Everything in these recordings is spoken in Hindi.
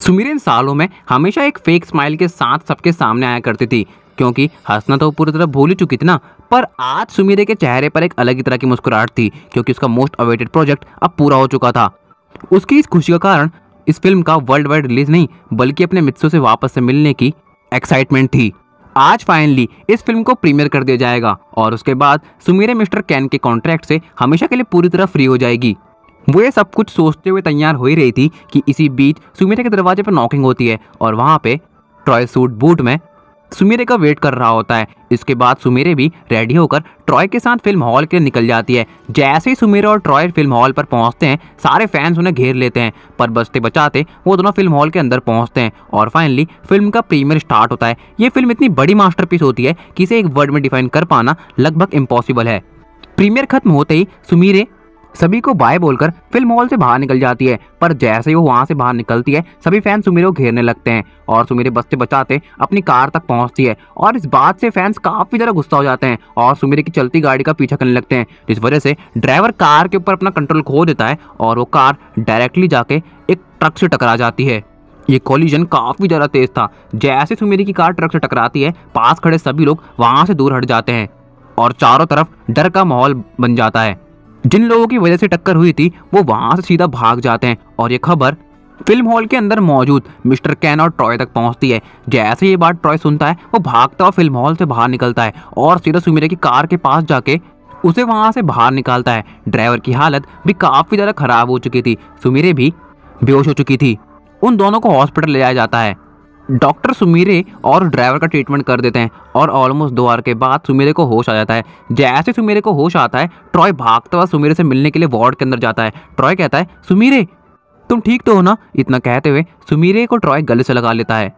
सुमिर इन सालों में हमेशा एक फेक स्माइल के साथ सबके सामने आया करती थी, क्योंकि हंसना तो पूरी तरह भूल ही चुकी थी ना। पर आज सुमिरे के चेहरे पर एक अलग ही तरह की मुस्कुराहट थी, क्योंकि उसका मोस्ट अवेटेड प्रोजेक्ट अब पूरा हो चुका था। उसकी इस खुशी का कारण इस फिल्म का वर्ल्ड वाइड रिलीज नहीं, बल्कि अपने मित्रों से वापस से मिलने की एक्साइटमेंट थी। आज फाइनली इस फिल्म को प्रीमियर कर दिया जाएगा और उसके बाद सुमिरे मिस्टर कैन के कॉन्ट्रैक्ट से हमेशा के लिए पूरी तरह फ्री हो जाएगी। वो ये सब कुछ सोचते हुए तैयार हो ही रही थी कि इसी बीच सुमिरे के दरवाजे पर नॉकिंग होती है और वहाँ पे ट्रॉय सूट बूट में सुमिरे का वेट कर रहा होता है। इसके बाद सुमिरे भी रेडी होकर ट्रॉय के साथ फिल्म हॉल के लिए निकल जाती है। जैसे ही सुमिरे और ट्रॉय फिल्म हॉल पर पहुंचते हैं, सारे फैंस उन्हें घेर लेते हैं, पर बचते बचाते वो दोनों फिल्म हॉल के अंदर पहुंचते हैं और फाइनली फिल्म का प्रीमियर स्टार्ट होता है। ये फिल्म इतनी बड़ी मास्टरपीस होती है कि इसे एक वर्ड में डिफाइन कर पाना लगभग इम्पॉसिबल है। प्रीमियर खत्म होते ही सुमिरे सभी को बाय बोलकर फिल्म हॉल से बाहर निकल जाती है, पर जैसे ही वो वहां से बाहर निकलती है, सभी फैंस सुमिरे को घेरने लगते हैं और सुमिरे बचते बचाते अपनी कार तक पहुंचती है। और इस बात से फैंस काफी ज्यादा गुस्सा हो जाते हैं और सुमिरे की चलती गाड़ी का पीछा करने लगते हैं, जिस वजह से ड्राइवर कार के ऊपर अपना कंट्रोल खो देता है और वो कार डायरेक्टली जाके एक ट्रक से टकरा जाती है। ये कोलिजन काफी ज्यादा तेज था। जैसे सुमिरे की कार ट्रक से टकराती है, पास खड़े सभी लोग वहां से दूर हट जाते हैं और चारों तरफ डर का माहौल बन जाता है। जिन लोगों की वजह से टक्कर हुई थी वो वहां से सीधा भाग जाते हैं और ये खबर फिल्म हॉल के अंदर मौजूद मिस्टर कैन और ट्रॉय तक पहुंचती है। जैसे ये बात ट्रॉय सुनता है, वो भागता हुआ फिल्म हॉल से बाहर निकलता है और सीधा सुमिरे की कार के पास जाके उसे वहां से बाहर निकालता है। ड्राइवर की हालत भी काफी ज्यादा खराब हो चुकी थी, सुमिरे भी बेहोश हो चुकी थी। उन दोनों को हॉस्पिटल ले जाया जाता है। डॉक्टर सुमिरे और ड्राइवर का ट्रीटमेंट कर देते हैं और ऑलमोस्ट 2 आवर के बाद सुमिरे को होश आ जाता है। जैसे सुमिरे को होश आता है, ट्रॉय भागता हुआ सुमिरे से मिलने के लिए वार्ड के अंदर जाता है। ट्रॉय कहता है, सुमिरे तुम ठीक तो हो ना? इतना कहते हुए सुमिरे को ट्रॉय गले से लगा लेता है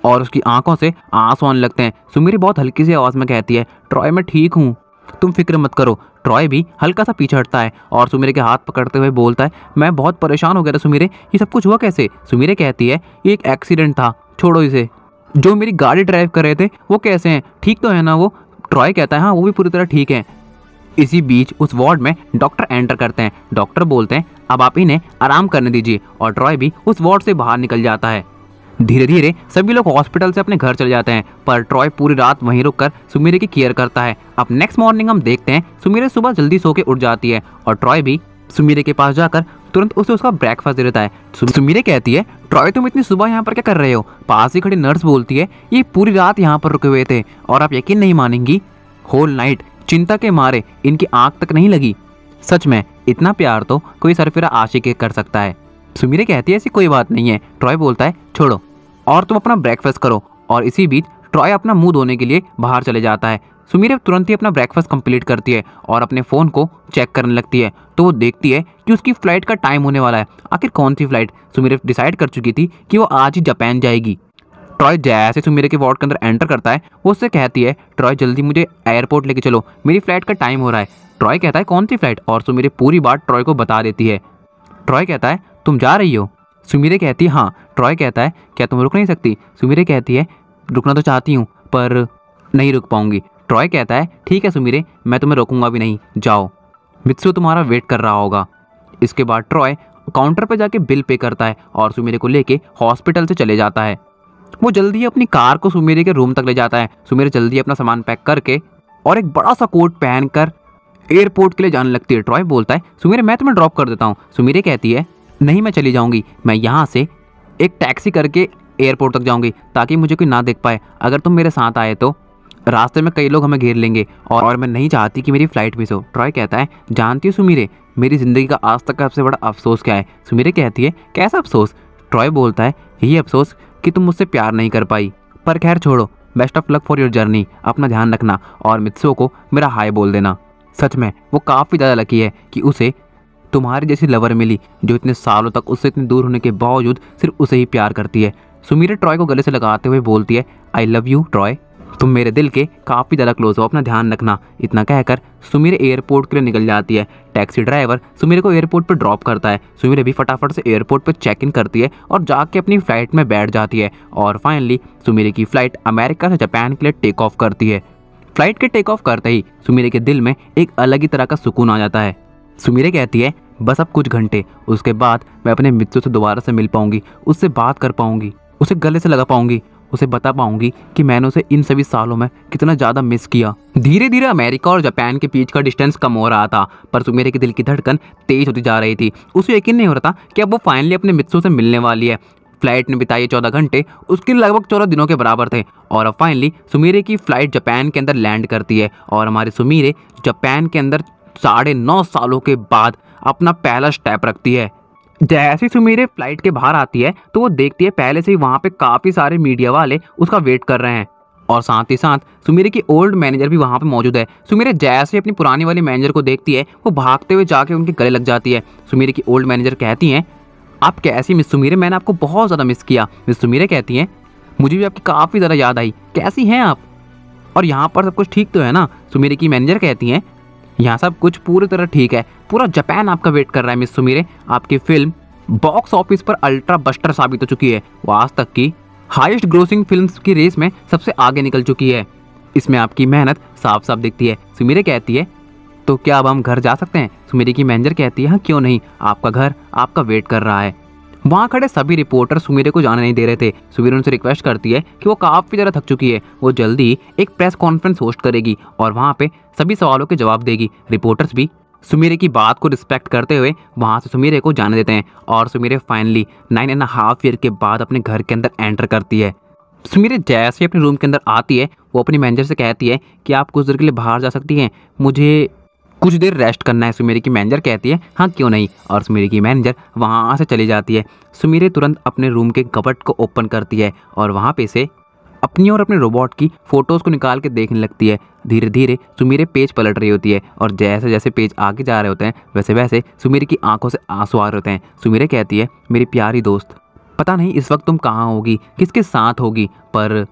और उसकी आंखों से आंसू आने लगते हैं। सुमिरे बहुत हल्की सी आवाज में कहती है, ट्रॉय मैं ठीक हूँ, तुम फिक्र मत करो। ट्रॉय भी हल्का सा पीछे हटता है और सुमिरे के हाथ पकड़ते हुए बोलता है, मैं बहुत परेशान हो गया था सुमिरे, ये सब कुछ हुआ कैसे? सुमिरे कहती है, ये एक एक्सीडेंट था, छोड़ो इसे। जो मेरी गाड़ी ड्राइव कर रहे थे वो कैसे हैं, ठीक तो है ना वो? ट्रॉय कहता है, हाँ वो भी पूरी तरह ठीक है। इसी बीच उस वार्ड में डॉक्टर एंटर करते हैं। डॉक्टर बोलते हैं, अब आप इन्हें आराम करने दीजिए और ट्रॉय भी उस वार्ड से बाहर निकल जाता है। धीरे धीरे सभी लोग हॉस्पिटल से अपने घर चले जाते हैं, पर ट्रॉय पूरी रात वहीं रुककर सुमिरे की केयर करता है। अब नेक्स्ट मॉर्निंग हम देखते हैं सुमिरे सुबह जल्दी सो के उठ जाती है और ट्रॉय भी सुमिरे के पास जाकर तुरंत उसे उसका ब्रेकफास्ट दे देता है। सुमिरे कहती है, ट्रॉय तुम इतनी सुबह यहाँ पर क्या कर रहे हो? पास ही खड़ी नर्स बोलती है, ये पूरी रात यहाँ पर रुके हुए थे और आप यकीन नहीं मानेंगी, होल नाइट चिंता के मारे इनकी आंख तक नहीं लगी। सच में इतना प्यार तो कोई सरफिरा आशिक कर सकता है। सुमिरे कहती है, ऐसी कोई बात नहीं है। ट्रॉय बोलता है, छोड़ो और तुम अपना ब्रेकफास्ट करो। और इसी बीच ट्रॉय अपना मुंह धोने के लिए बाहर चले जाता है। सुमिरे तुरंत ही अपना ब्रेकफास्ट कंप्लीट करती है और अपने फ़ोन को चेक करने लगती है, तो वो देखती है कि उसकी फ़्लाइट का टाइम होने वाला है। आखिर कौन सी फ़्लाइट? सुमिरे डिसाइड कर चुकी थी कि वो आज ही जापान जाएगी। ट्रॉय जैसे सुमिरे के वार्ड के अंदर एंटर करता है, वो उससे कहती है, ट्रॉय जल्दी मुझे एयरपोर्ट लेके चलो, मेरी फ़्लाइट का टाइम हो रहा है। ट्रॉय कहता है, कौन सी फ़्लाइट? और सुमिरे पूरी बात ट्रॉय को बता देती है। ट्रॉय कहता है, तुम जा रही हो? सुमिरे कहती है, हाँ। ट्रॉय कहता है, क्या तुम रुक नहीं सकती? सुमिरे कहती है, रुकना तो चाहती हूँ पर नहीं रुक पाऊंगी। ट्रॉय कहता है, ठीक है सुमिरे, मैं तुम्हें रोकूंगा भी नहीं, जाओ, मित्सु तुम्हारा वेट कर रहा होगा। इसके बाद ट्रॉय काउंटर पर जाके बिल पे करता है और सुमिरे को लेके हॉस्पिटल से चले जाता है। वो जल्दी ही अपनी कार को सुमिरे के रूम तक ले जाता है। सुमिरे जल्दी अपना सामान पैक करके और एक बड़ा सा कोट पहनकर एयरपोर्ट के लिए जाने लगती है। ट्रॉय बोलता है, सुमिरे मैं तुम्हें ड्रॉप कर देता हूँ। सुमिरे कहती है, नहीं मैं चली जाऊँगी, मैं यहाँ से एक टैक्सी करके एयरपोर्ट तक जाऊँगी ताकि मुझे कोई ना देख पाए। अगर तुम मेरे साथ आए तो रास्ते में कई लोग हमें घेर लेंगे और मैं नहीं चाहती कि मेरी फ़्लाइट मिस हो। ट्रॉय कहता है, जानती हो सुमिरे, मेरी ज़िंदगी का आज तक का सबसे बड़ा अफसोस क्या है? सुमिरे कहती है, कैसा अफसोस? ट्रॉय बोलता है, यही अफसोस कि तुम मुझसे प्यार नहीं कर पाई। पर खैर छोड़ो, best of luck for your journey, अपना ध्यान रखना और मित्सो को मेरा हाय बोल देना। सच में वो काफ़ी ज़्यादा लकी है कि उसे तुम्हारी जैसी लवर मिली जो इतने सालों तक उससे इतनी दूर होने के बावजूद सिर्फ उसे ही प्यार करती है। सुमिरे ट्रॉय को गले से लगाते हुए बोलती है, आई लव यू ट्रॉय, तुम मेरे दिल के काफ़ी ज़्यादा क्लोज हो, अपना ध्यान रखना। इतना कहकर सुमिरे एयरपोर्ट के लिए निकल जाती है। टैक्सी ड्राइवर सुमिरे को एयरपोर्ट पर ड्रॉप करता है। सुमिरे भी फटाफट से एयरपोर्ट पर चेक इन करती है और जाके अपनी फ़्लाइट में बैठ जाती है और फाइनली सुमिरे की फ़्लाइट अमेरिका से जापान के लिए टेक ऑफ करती है। फ्लाइट के टेक ऑफ करते ही सुमिरे के दिल में एक अलग ही तरह का सुकून आ जाता है। सुमिरे कहती है, बस अब कुछ घंटे, उसके बाद मैं अपने मित्रों से दोबारा से मिल पाऊंगी, उससे बात कर पाऊंगी, उसे गले से लगा पाऊंगी, उसे बता पाऊंगी कि मैंने उसे इन सभी सालों में कितना ज़्यादा मिस किया। धीरे धीरे अमेरिका और जापान के बीच का डिस्टेंस कम हो रहा था, पर सुमेरे के दिल की धड़कन तेज होती जा रही थी। उसे यकीन नहीं हो रहा था कि अब वो फाइनली अपने मित्रों से मिलने वाली है। फ्लाइट ने बिताए 14 घंटे उसके लगभग 14 दिनों के बराबर थे और अब फाइनली सुमीरे की फ्लाइट जापान के अंदर लैंड करती है और हमारी सुमीरे जापान के अंदर 9.5 सालों के बाद अपना पहला स्टेप रखती है। जैसे ही सुमीरे फ्लाइट के बाहर आती है तो वो देखती है पहले से ही वहाँ पे काफ़ी सारे मीडिया वाले उसका वेट कर रहे हैं और साथ ही साथ सुमीरे की ओल्ड मैनेजर भी वहाँ पे मौजूद है। सुमीरे जैसे अपनी पुरानी वाली मैनेजर को देखती है वो भागते हुए जाके उनके गले लग जाती है। सुमीरे की ओल्ड मैनेजर कहती हैं, आप कैसी मिस सुमीरे, मैंने आपको बहुत ज़्यादा मिस किया। मिस सुमीरे कहती हैं, मुझे भी आपकी काफ़ी ज़्यादा याद आई, कैसी हैं आप, और यहाँ पर सब कुछ ठीक तो है ना। सुमीरे की मैनेजर कहती हैं, यहाँ सब कुछ पूरी तरह ठीक है, पूरा जापान आपका वेट कर रहा है मिस सुमीरे। आपकी फिल्म बॉक्स ऑफिस पर अल्ट्रा बस्टर साबित हो चुकी है, वो आज तक की हाईएस्ट ग्रोसिंग फिल्म्स की रेस में सबसे आगे निकल चुकी है। इसमें आपकी मेहनत साफ साफ दिखती है। सुमीरे कहती है, तो क्या अब हम घर जा सकते हैं। सुमीरे की मैनेजर कहती है, हाँ क्यों नहीं, आपका घर आपका वेट कर रहा है। वहाँ खड़े सभी रिपोर्टर सुमीरे को जाने नहीं दे रहे थे। सुमीरे उनसे रिक्वेस्ट करती है कि वो काफ़ी ज़्यादा थक चुकी है, वो जल्दी एक प्रेस कॉन्फ्रेंस होस्ट करेगी और वहाँ पे सभी सवालों के जवाब देगी। रिपोर्टर्स भी सुमीरे की बात को रिस्पेक्ट करते हुए वहाँ से सुमीरे को जाने देते हैं और सुमीरे फाइनली 9.5 ईयर के बाद अपने घर के अंदर एंटर करती है। सुमीरे जैसे ही अपने रूम के अंदर आती है वो अपनी मैनेजर से कहती है कि आप कुछ देर के लिए बाहर जा सकती हैं, मुझे कुछ देर रेस्ट करना है। सुमीरे की मैनेजर कहती है, हाँ क्यों नहीं, और सुमीरे की मैनेजर वहाँ से चली जाती है। सुमीरे तुरंत अपने रूम के कबर्ड को ओपन करती है और वहाँ पे से अपनी और अपने रोबोट की फ़ोटोज़ को निकाल के देखने लगती है। धीरे धीरे सुमीरे पेज पलट रही होती है और जैसे जैसे पेज आगे जा रहे होते हैं वैसे वैसे सुमीरे की आंखों से आंसू आ रहे होते हैं। सुमीरे कहती है, मेरी प्यारी दोस्त, पता नहीं इस वक्त तुम कहाँ होगी, किसके साथ होगी, पर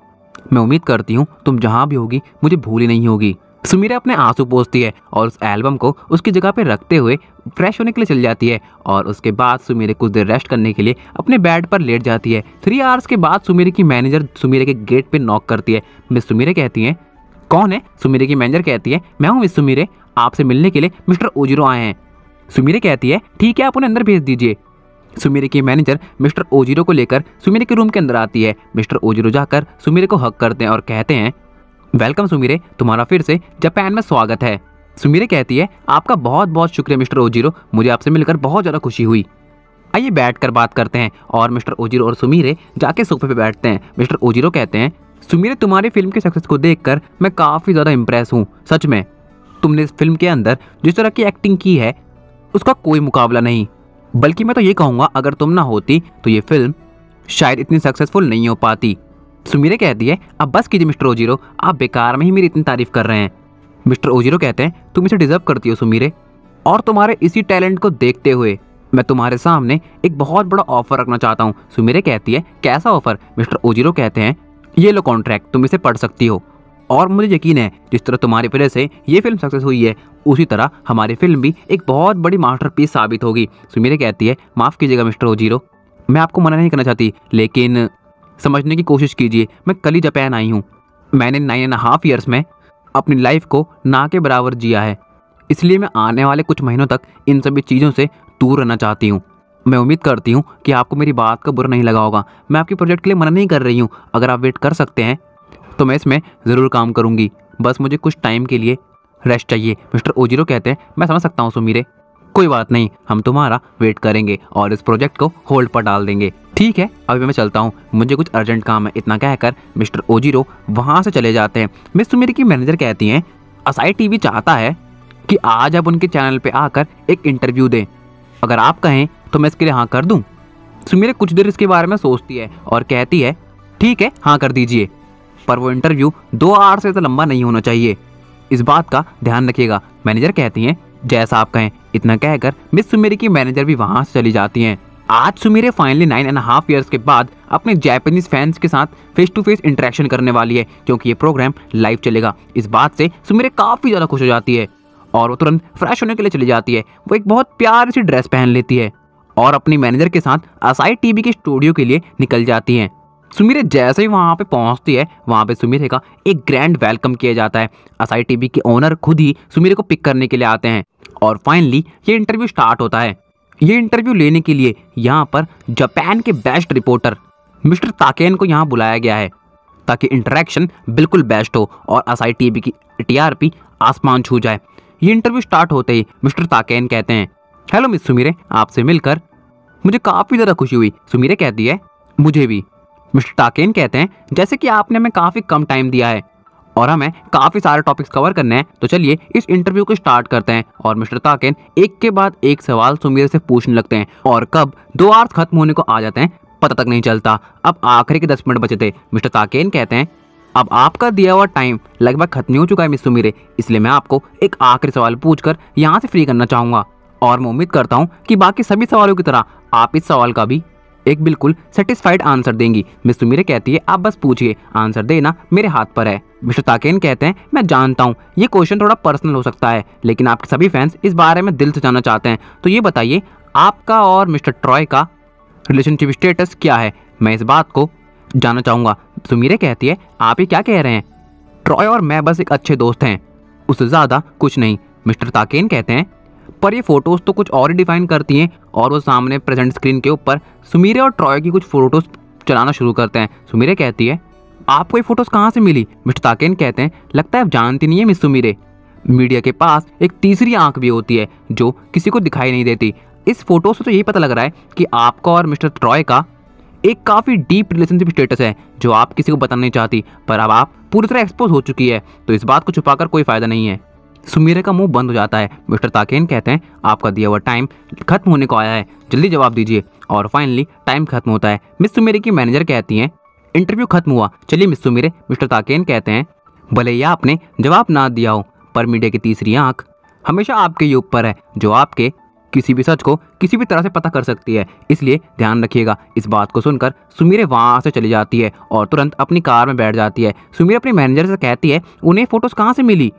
मैं उम्मीद करती हूँ तुम जहाँ भी होगी मुझे भूली नहीं होगी। सुमीरे अपने आंसू पोंछती है और उस एल्बम को उसकी जगह पे रखते हुए फ्रेश होने के लिए चली जाती है और उसके बाद सुमीरे कुछ देर रेस्ट करने के लिए अपने बेड पर लेट जाती है। 3 आवर्स के बाद सुमीरे की मैनेजर सुमीरे के गेट पे नॉक करती है। मिस सुमीरे कहती हैं, कौन है। सुमीरे की मैनेजर कहती है, मैं हूँ मिस सुमीरे, आपसे मिलने के लिए मिस्टर ओजिरो आए हैं। सुमीरे कहती है, ठीक है आप उन्हें अंदर भेज दीजिए। सुमीरे की मैनेजर मिस्टर ओजिरो को लेकर सुमीरे के रूम के अंदर आती है। मिस्टर ओजिरो जाकर सुमीरे को हक करते हैं और कहते हैं, वेलकम सुमीरे, तुम्हारा फिर से जापान में स्वागत है। सुमीरे कहती है, आपका बहुत बहुत शुक्रिया मिस्टर ओजिरो, मुझे आपसे मिलकर बहुत ज़्यादा खुशी हुई। आइए बैठकर बात करते हैं। और मिस्टर ओजिरो और सुमीरे जाके सोफे पे बैठते हैं। मिस्टर ओजिरो कहते हैं, सुमीरे तुम्हारी फिल्म के सक्सेस को देखकर मैं काफ़ी ज़्यादा इम्प्रेस हूँ। सच में तुमने इस फिल्म के अंदर जिस तरह की एक्टिंग की है उसका कोई मुकाबला नहीं, बल्कि मैं तो ये कहूँगा अगर तुम ना होती तो ये फिल्म शायद इतनी सक्सेसफुल नहीं हो पाती। सुमीरे कहती है, अब बस कीजिए मिस्टर ओजिरो, आप बेकार में ही मेरी इतनी तारीफ कर रहे हैं। मिस्टर ओजिरो कहते हैं, तुम इसे डिजर्व करती हो सुमीरे, और तुम्हारे इसी टैलेंट को देखते हुए मैं तुम्हारे सामने एक बहुत बड़ा ऑफर रखना चाहता हूँ। सुमीरे कहती है, कैसा ऑफर। मिस्टर ओजिरो कहते हैं, ये लो कॉन्ट्रैक्ट, तुम इसे पढ़ सकती हो, और मुझे यकीन है जिस तरह तुम्हारी वजह से ये फिल्म सक्सेस हुई है उसी तरह हमारी फिल्म भी एक बहुत बड़ी मास्टरपीस साबित होगी। सुमीरे कहती है, माफ़ कीजिएगा मिस्टर ओजिरो, मैं आपको मना नहीं करना चाहती, लेकिन समझने की कोशिश कीजिए, मैं कल ही जापान आई हूँ। मैंने 9.5 ईयर्स में अपनी लाइफ को ना के बराबर जिया है, इसलिए मैं आने वाले कुछ महीनों तक इन सभी चीज़ों से दूर रहना चाहती हूँ। मैं उम्मीद करती हूँ कि आपको मेरी बात का बुरा नहीं लगा होगा। मैं आपके प्रोजेक्ट के लिए मना नहीं कर रही हूँ, अगर आप वेट कर सकते हैं तो मैं इसमें ज़रूर काम करूँगी, बस मुझे कुछ टाइम के लिए रेस्ट चाहिए। मिस्टर ओजिरो कहते हैं, मैं समझ सकता हूँ सुमीरे, कोई बात नहीं, हम तुम्हारा वेट करेंगे और इस प्रोजेक्ट को होल्ड पर डाल देंगे। ठीक है, अभी मैं चलता हूँ, मुझे कुछ अर्जेंट काम है। इतना कहकर मिस्टर ओजिरो वहाँ से चले जाते हैं। मिस सुमीरे की मैनेजर कहती हैं, असाई टीवी चाहता है कि आज आप उनके चैनल पे आकर एक इंटरव्यू दें, अगर आप कहें तो मैं इसके लिए हाँ कर दूँ। सुमीरे कुछ देर इसके बारे में सोचती है और कहती है, ठीक है हाँ कर दीजिए, पर वो इंटरव्यू 2 आवर से तो लंबा नहीं होना चाहिए, इस बात का ध्यान रखिएगा। मैनेजर कहती हैं, जैसा आप कहें। इतना कहकर मिस सुमीरे की मैनेजर भी वहाँ से चली जाती हैं। आज सुमीरे फाइनली 9.5 ईयर्स के बाद अपने जापानीज फैंस के साथ फेस टू फेस इंटरेक्शन करने वाली है, क्योंकि ये प्रोग्राम लाइव चलेगा। इस बात से सुमीरे काफ़ी ज़्यादा खुश हो जाती है और वो तुरंत फ्रेश होने के लिए चली जाती है। वो एक बहुत प्यारी सी ड्रेस पहन लेती है और अपनी मैनेजर के साथ असाई टीवी के स्टूडियो के लिए निकल जाती हैं। सुमिरे जैसे ही वहाँ पे पहुँचती है, वहाँ पे सुमिरे का एक ग्रैंड वेलकम किया जाता है। असाई टीवी के ओनर खुद ही सुमिरे को पिक करने के लिए आते हैं और फाइनली ये इंटरव्यू स्टार्ट होता है। ये इंटरव्यू लेने के लिए यहाँ पर जापान के बेस्ट रिपोर्टर मिस्टर ताकेन को यहाँ बुलाया गया है ताकि इंटरेक्शन बिल्कुल बेस्ट हो और असाई टीवी की टीआरपी आसमान छू जाए। ये इंटरव्यू स्टार्ट होते ही मिस्टर ताकेन कहते हैं, हेलो मिस सुमिरे, आपसे मिलकर मुझे काफ़ी ज़्यादा खुशी हुई। सुमिरे कहती है, मुझे भी। मिस्टर ताकेन कहते हैं, जैसे कि आपने हमें काफ़ी कम टाइम दिया है और हमें काफ़ी सारे टॉपिक्स कवर करने हैं, तो चलिए इस इंटरव्यू को स्टार्ट करते हैं। और मिस्टर ताकेन एक के बाद एक सवाल सुमिरे से पूछने लगते हैं और कब 2 आवर्स खत्म होने को आ जाते हैं पता तक नहीं चलता। अब आखिरी के 10 मिनट बचे थे। मिस्टर ताकेन कहते हैं, अब आपका दिया हुआ टाइम लगभग खत्म हो चुका है मिस सुमिरे, इसलिए मैं आपको एक आखिरी सवाल पूछकर यहाँ से फ्री करना चाहूँगा और मैं उम्मीद करता हूँ कि बाकी सभी सवालों की तरह आप इस सवाल का भी एक बिल्कुल सेटिस्फाइड आंसर देंगी। मिस सुमिरे कहती है, आप बस पूछिए, आंसर देना मेरे हाथ पर है। मिस्टर ताकेन कहते हैं, मैं जानता हूँ ये क्वेश्चन थोड़ा पर्सनल हो सकता है, लेकिन आपके सभी फैंस इस बारे में दिल से जानना चाहते हैं, तो ये बताइए आपका और मिस्टर ट्रॉय का रिलेशनशिप स्टेटस क्या है, मैं इस बात को जानना चाहूँगा। सुमिरे कहती है, आप ये क्या कह रहे हैं, ट्रॉय और मैं बस एक अच्छे दोस्त हैं, उससे ज़्यादा कुछ नहीं। मिस्टर ताकेन कहते हैं, पर ये फोटोज़ तो कुछ और ही डिफाइन करती हैं और वो सामने प्रेजेंट स्क्रीन के ऊपर सुमिरे और ट्रॉय की कुछ फ़ोटोज़ चलाना शुरू करते हैं। सुमिरे कहती है, आपको ये फ़ोटोज़ कहाँ से मिली। मिस्टर ताकेन कहते हैं, लगता है आप जानती नहीं है मिस सुमिरे, मीडिया के पास एक तीसरी आंख भी होती है जो किसी को दिखाई नहीं देती। इस फोटो से तो यही पता लग रहा है कि आपका और मिस्टर ट्रॉय का एक काफ़ी डीप रिलेशनशिप स्टेटस है जो आप किसी को बताना नहीं चाहती, पर अब आप पूरी तरह एक्सपोज हो चुकी है, तो इस बात को छुपाकर कोई फ़ायदा नहीं है। सुमिरे का मुंह बंद हो जाता है। मिस्टर ताकेन कहते हैं, आपका दिया हुआ टाइम खत्म होने को आया है, जल्दी जवाब दीजिए। और फाइनली टाइम खत्म होता है। मिस सुमिरे की मैनेजर कहती हैं, इंटरव्यू खत्म हुआ, चलिए मिस सुमिरे। मिस्टर ताकेन कहते हैं, भले ही आपने जवाब ना दिया हो, पर मीडिया की तीसरी आंख हमेशा आपके ही ऊपर है जो आपके किसी भी सच को किसी भी तरह से पता कर सकती है, इसलिए ध्यान रखिएगा। इस बात को सुनकर सुमिरे वहाँ से चली जाती है और तुरंत अपनी कार में बैठ जाती है। सुमिरे अपनी मैनेजर से कहती है, उन्हें फ़ोटोज़ कहाँ से मिली।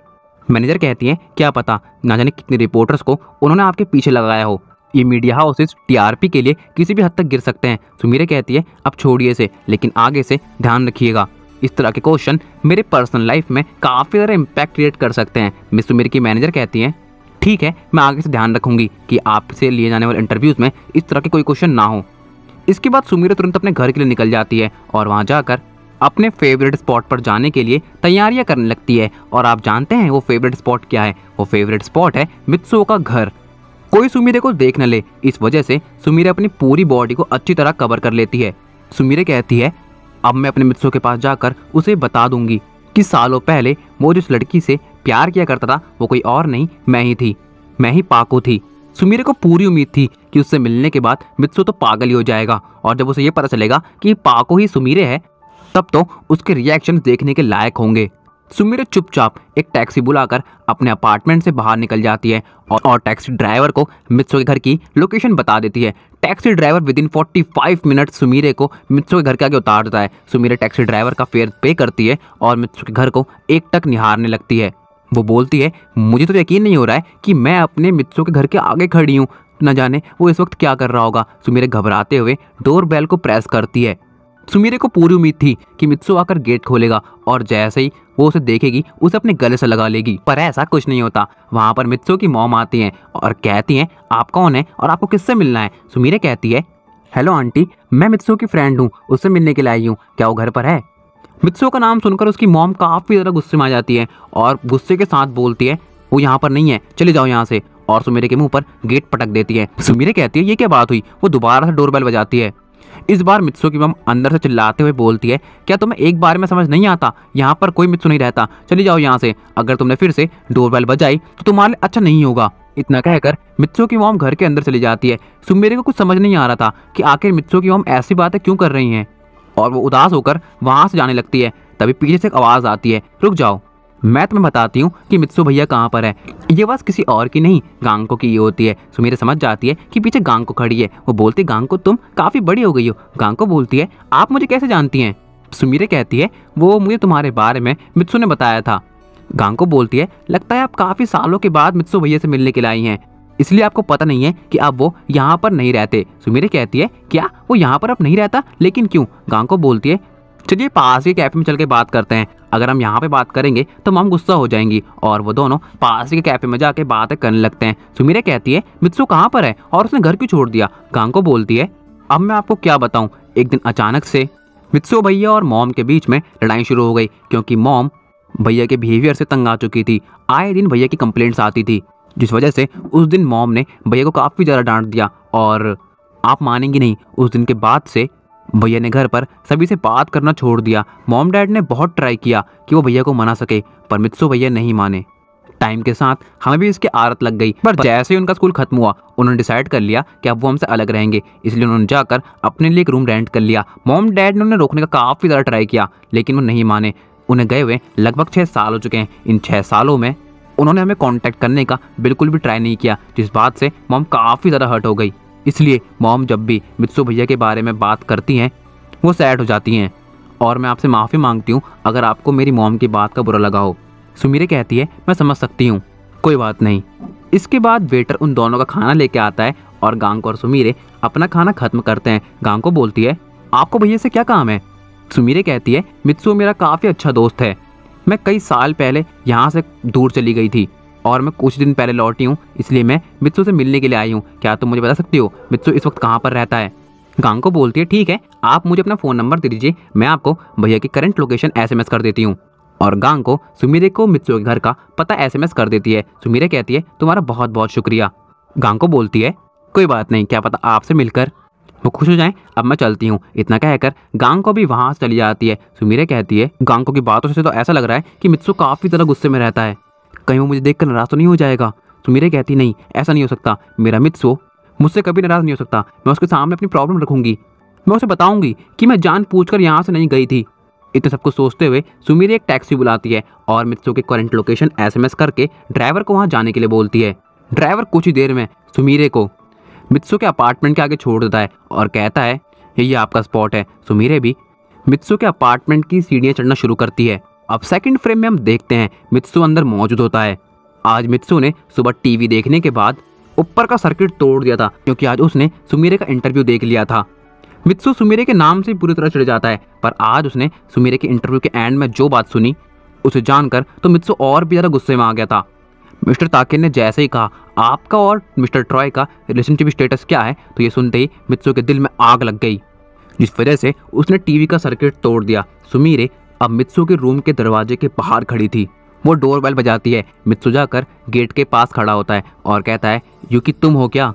मैनेजर कहती है, क्या पता, ना जाने कितने रिपोर्टर्स को उन्होंने आपके पीछे लगाया हो, ये मीडिया हाउसेस टीआरपी के लिए किसी भी हद तक गिर सकते हैं। सुमिरे कहती है, अब छोड़िए इसे, लेकिन आगे से ध्यान रखिएगा, इस तरह के क्वेश्चन मेरे पर्सनल लाइफ में काफ़ी ज़्यादा इम्पैक्ट क्रिएट कर सकते हैं। मिस सुमिरे की मैनेजर कहती हैं, ठीक है, मैं आगे से ध्यान रखूंगी कि आपसे लिए जाने वाले इंटरव्यूज़ में इस तरह के कोई क्वेश्चन ना हो। इसके बाद सुमिरे तुरंत अपने घर के लिए निकल जाती है और वहाँ जाकर अपने फेवरेट स्पॉट पर जाने के लिए तैयारियां करने लगती है। और आप जानते हैं वो फेवरेट स्पॉट क्या है, वो फेवरेट स्पॉट है मित्सुओ का घर। कोई सुमिरे को देख न ले, इस वजह से सुमिरे अपनी पूरी बॉडी को अच्छी तरह कवर कर लेती है। सुमिरे कहती है, अब मैं अपने मित्सुओ के पास जाकर उसे बता दूंगी कि सालों पहले वो जिस लड़की से प्यार किया करता था वो कोई और नहीं, मैं ही थी, मैं ही पाको थी। सुमिरे को पूरी उम्मीद थी कि उससे मिलने के बाद मित्सुओ तो पागल ही हो जाएगा और जब उसे ये पता चलेगा कि पाको ही सुमिरे है, तब तो उसके रिएक्शन देखने के लायक होंगे। सुमिरे चुपचाप एक टैक्सी बुलाकर अपने अपार्टमेंट से बाहर निकल जाती है और टैक्सी ड्राइवर को मित्सुओ के घर की लोकेशन बता देती है। Taxi driver within 45 minute Sumire को मित्सुओ के घर के आगे उतार देता है। सुमिरे टैक्सी ड्राइवर का फेयर पे करती है और मित्सुओ के घर को एकटक निहारने लगती है। वो बोलती है, मुझे तो यकीन नहीं हो रहा है कि मैं अपने मित्सुओ के घर के आगे खड़ी हूँ, न जाने वो इस वक्त क्या कर रहा होगा। सुमिरे घबराते हुए डोर बेल को प्रेस करती है। सुमिरे को पूरी उम्मीद थी कि मित्सुओ आकर गेट खोलेगा और जैसे ही वो उसे देखेगी उसे अपने गले से लगा लेगी, पर ऐसा कुछ नहीं होता। वहाँ पर मित्सुओ की मॉम आती हैं और कहती हैं, आप कौन है और आपको किससे मिलना है। सुमिरे कहती है, हेलो आंटी, मैं मित्सुओ की फ्रेंड हूँ, उससे मिलने के लिए आई हूँ, क्या वो घर पर है। मित्सुओ का नाम सुनकर उसकी मॉम काफ़ी ज़्यादा गुस्से में आ जाती है और गुस्से के साथ बोलती है, वो यहाँ पर नहीं है, चले जाओ यहाँ से, और सुमिरे के मुंह पर गेट पटक देती है। सुमिरे कहती है, ये क्या बात हुई। वो दोबारा से डोरबेल बजाती है। इस बार मित्सुओ की मॉम अंदर से चिल्लाते हुए बोलती है, क्या तुम्हें एक बार में समझ नहीं आता, यहाँ पर कोई मित्सुओ नहीं रहता, चली जाओ यहाँ से, अगर तुमने फिर से डोरबेल बजाई तो तुम्हारे लिए अच्छा नहीं होगा। इतना कहकर मित्सुओ की मॉम घर के अंदर चली जाती है। सुमिरे को कुछ समझ नहीं आ रहा था कि आखिर मित्सुओ की मॉम ऐसी बातें क्यों कर रही हैं और वो उदास होकर वहाँ से जाने लगती है। तभी पीछे से एक आवाज़ आती है, रुक जाओ, मैं तुम्हें बताती हूँ कि मित्सुओ भैया कहाँ पर है। ये बात किसी और की नहीं, गांको की ये होती है। सुमिरे समझ जाती है कि पीछे गांको खड़ी है। वो बोलती है, गांको तुम काफ़ी बड़ी हो गई हो। गांको बोलती है, आप मुझे कैसे जानती हैं। सुमिरे कहती है, वो मुझे तुम्हारे बारे में मित्सुओ ने बताया था। गांको बोलती है, लगता है आप काफ़ी सालों के बाद मित्सुओ भैया से मिलने के लिए आई हैं। इसलिए आपको पता नहीं है कि अब वो यहाँ पर नहीं रहते। सुमीरे कहती है क्या वो यहाँ पर अब नहीं रहता, लेकिन क्यों? गांको बोलती है चलिए पास के कैफे में चल के बात करते हैं, अगर हम यहाँ पे बात करेंगे तो मॉम गुस्सा हो जाएंगी। और वो दोनों पास के कैफे में जाके बातें करने लगते हैं। सुमीरे कहती है मित्सु कहाँ पर है और उसने घर क्यों छोड़ दिया? गांको बोलती है अब मैं आपको क्या बताऊं, एक दिन अचानक से मित्सु भैया और मॉम के बीच में लड़ाई शुरू हो गई, क्योंकि मॉम भैया के बिहेवियर से तंग आ चुकी थी। आए दिन भैया की कंप्लेंट्स आती थी, जिस वजह से उस दिन मॉम ने भैया को काफ़ी ज़्यादा डांट दिया। और आप मानेंगी नहीं, उस दिन के बाद से भैया ने घर पर सभी से बात करना छोड़ दिया। मॉम डैड ने बहुत ट्राई किया कि वो भैया को मना सके, पर मित्सु भैया नहीं माने। टाइम के साथ हमें भी इसकी आदत लग गई, पर जैसे ही उनका स्कूल खत्म हुआ उन्होंने डिसाइड कर लिया कि अब वो हमसे अलग रहेंगे, इसलिए उन्होंने जाकर अपने लिए एक रूम रेंट कर लिया। मॉम डैड ने उन्हें रोकने का काफ़ी ज़्यादा ट्राई किया, लेकिन वो नहीं माने। उन्हें गए हुए लगभग 6 साल हो चुके हैं। इन 6 सालों में उन्होंने हमें कांटेक्ट करने का बिल्कुल भी ट्राई नहीं किया, जिस बात से मॉम काफ़ी ज़्यादा हर्ट हो गई। इसलिए मॉम जब भी मित्सु भैया के बारे में बात करती हैं वो सैड हो जाती हैं। और मैं आपसे माफ़ी मांगती हूँ अगर आपको मेरी मॉम की बात का बुरा लगा हो। सुमीरे कहती है मैं समझ सकती हूँ, कोई बात नहीं। इसके बाद वेटर उन दोनों का खाना लेके आता है और गांको और सुमीरे अपना खाना खत्म करते हैं। गांको बोलती है आपको भैया से क्या काम है? सुमीरे कहती है मित्सु मेरा काफ़ी अच्छा दोस्त है, मैं कई साल पहले यहाँ से दूर चली गई थी और मैं कुछ दिन पहले लौटी हूँ, इसलिए मैं मित्सु से मिलने के लिए आई हूँ। क्या तुम मुझे बता सकती हो मित्सु इस वक्त कहाँ पर रहता है? गांको बोलती है ठीक है, आप मुझे अपना फ़ोन नंबर दे दीजिए, मैं आपको भैया की करंट लोकेशन SMS कर देती हूँ। और गांको सुमीरे को मित्सु के घर का पता SMS कर देती है। सुमीरे कहती है तुम्हारा बहुत बहुत शुक्रिया। गांको बोलती है कोई बात नहीं, क्या पता आपसे मिलकर वो खुश हो जाएं, अब मैं चलती हूँ। इतना कहकर गांको भी वहाँ से चली जाती है। सुमीरे कहती है गांको की बातों से तो ऐसा लग रहा है कि मित्सु काफ़ी ज़्यादा गुस्से में रहता है, कहीं वो मुझे देखकर नाराज़ तो नहीं हो जाएगा। सुमीरे कहती नहीं, ऐसा नहीं हो सकता, मेरा मित्सु मुझसे कभी नाराज़ नहीं हो सकता। मैं उसके सामने अपनी प्रॉब्लम रखूंगी, मैं उसे बताऊंगी कि मैं जानबूझकर यहाँ से नहीं गई थी। इतने सब कुछ सोचते हुए सुमीरे एक टैक्सी बुलाती है और मित्सु के करंट लोकेशन SMS करके ड्राइवर को वहाँ जाने के लिए बोलती है। ड्राइवर कुछ ही देर में सुमीरे को मित्सु के अपार्टमेंट के आगे छोड़ देता है और कहता है ये आपका स्पॉट है। सुमीरे भी मित्सु के अपार्टमेंट की सीढ़ियाँ चढ़ना शुरू करती है। अब सेकंड फ्रेम में हम देखते हैं मित्सु अंदर मौजूद होता है। आज मित्सु ने सुबह टीवी देखने के बाद ऊपर का सर्किट तोड़ दिया था, क्योंकि आज उसने सुमीरे का इंटरव्यू देख लिया था। मित्सु सुमीरे के नाम से पूरी तरह चिढ़ जाता है, पर आज उसने सुमीरे के इंटरव्यू के एंड में जो बात सुनी उसे जानकर तो मित्सु और भी ज़्यादा गुस्से में आ गया था। मिस्टर ताकिर ने जैसे ही कहा आपका और मिस्टर ट्रॉय का रिलेशनशिप स्टेटस क्या है, तो ये सुनते ही मित्सु के दिल में आग लग गई, जिस वजह से उसने टीवी का सर्किट तोड़ दिया। सुमीरे अब मित्सु के रूम के दरवाजे के बाहर खड़ी थी। वो डोरबेल बजाती है। मित्सु जाकर गेट के पास खड़ा होता है और कहता है युकी तुम हो क्या?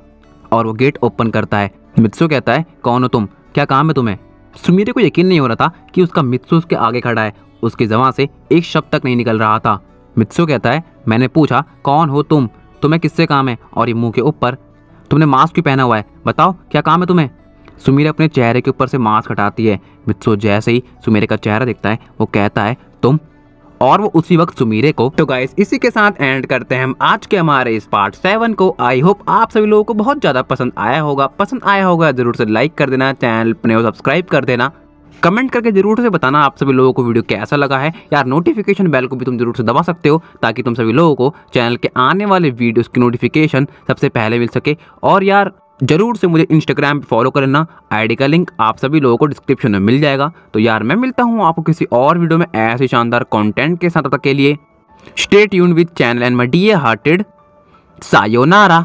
और वो गेट ओपन करता है। मित्सु कहता है कौन हो तुम, क्या काम है तुम्हें? सुमीरे को यकीन नहीं हो रहा था कि उसका मित्सु उसके आगे खड़ा है। उसकी ज़बान से एक शब्द तक नहीं निकल रहा था। मित्सु कहता है मैंने पूछा कौन हो तुम, तुम्हें किससे काम है? और ये मुंह के ऊपर तुमने मास्क क्यों पहना हुआ है, बताओ क्या काम है तुम्हें? सुमीरे अपने चेहरे के ऊपर से मास्क हटाती है। मित्सु जैसे ही सुमीरे का चेहरा दिखता है वो कहता है तुम, और वो उसी वक्त सुमीरे को। तो गाइस इसी के साथ एंड करते हैं हम आज के हमारे इस पार्ट 7 को। आई होप आप सभी लोगों को बहुत ज़्यादा पसंद आया होगा। जरूर से लाइक कर देना, चैनल अपने सब्सक्राइब कर देना, कमेंट करके जरूर से बताना आप सभी लोगों को वीडियो कैसा लगा है। यार नोटिफिकेशन बेल को भी तुम जरूर से दबा सकते हो, ताकि तुम सभी लोगों को चैनल के आने वाले वीडियोस की नोटिफिकेशन सबसे पहले मिल सके। और यार जरूर से मुझे इंस्टाग्राम पे फॉलो करना, आईडी का लिंक आप सभी लोगों को डिस्क्रिप्शन में मिल जाएगा। तो यार मैं मिलता हूँ आपको किसी और वीडियो में ऐसे शानदार कंटेंट के साथ। तब तक के लिए stay tuned with channel and my dear hearted sayonara.